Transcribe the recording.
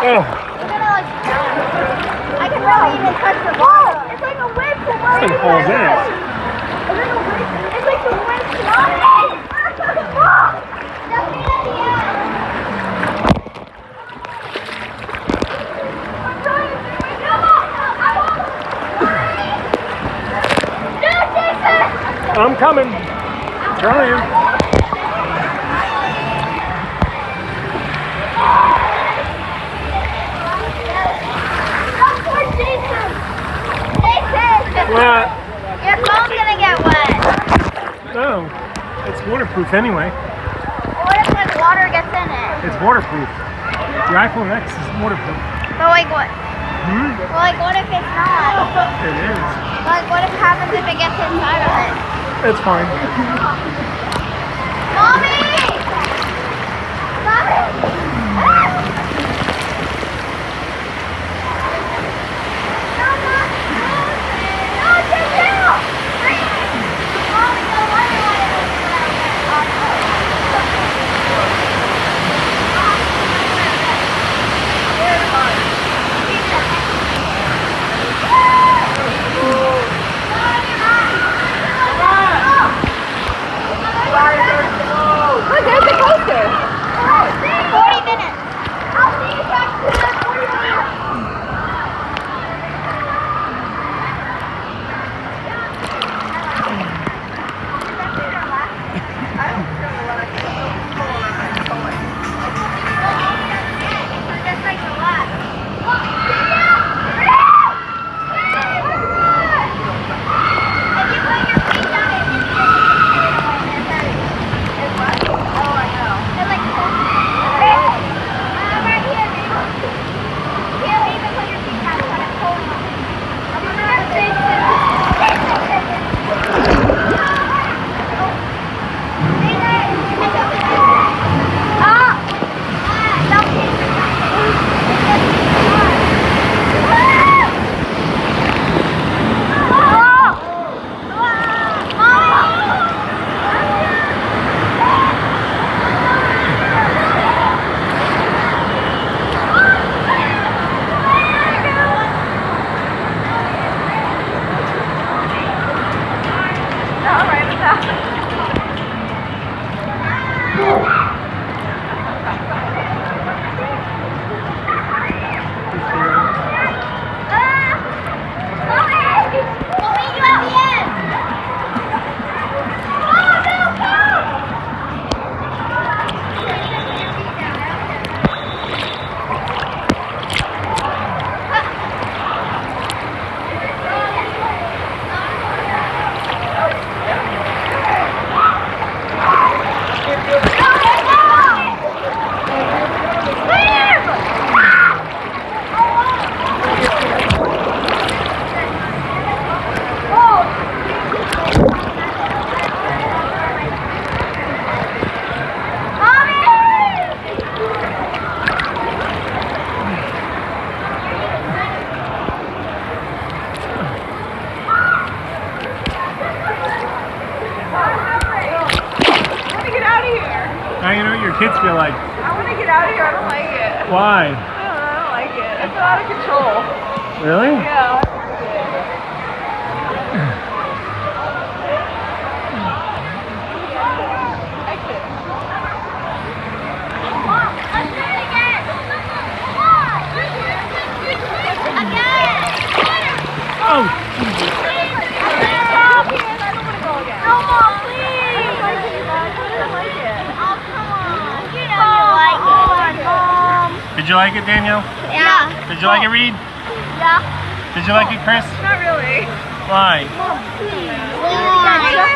Oh. I can barely even touch the bottom. It's like a whirlpool. This thing falls in. It's like the wind's blowing. I'm coming. Trying. What? Your phone's gonna get wet. No. It's waterproof anyway. What if like water gets in it? It's waterproof. The iPhone X is waterproof. But like what? Hmm? Well, like what if it's not? It is. Like what if happens if it gets inside of it? It's fine. Mommy! Mommy! Look, there's the coaster. 40 minutes. I'll see you back to the 40 minutes. Just like the last. Now you know what your kids feel like. I want to get out of here. I don't like it. Why? I don't like it. I feel out of control. Really? Yeah. Oh! Did you like it, Danielle? Yeah. Did you like it, Reed? Yeah. Did you like it, Chris? Not really. Why? Why?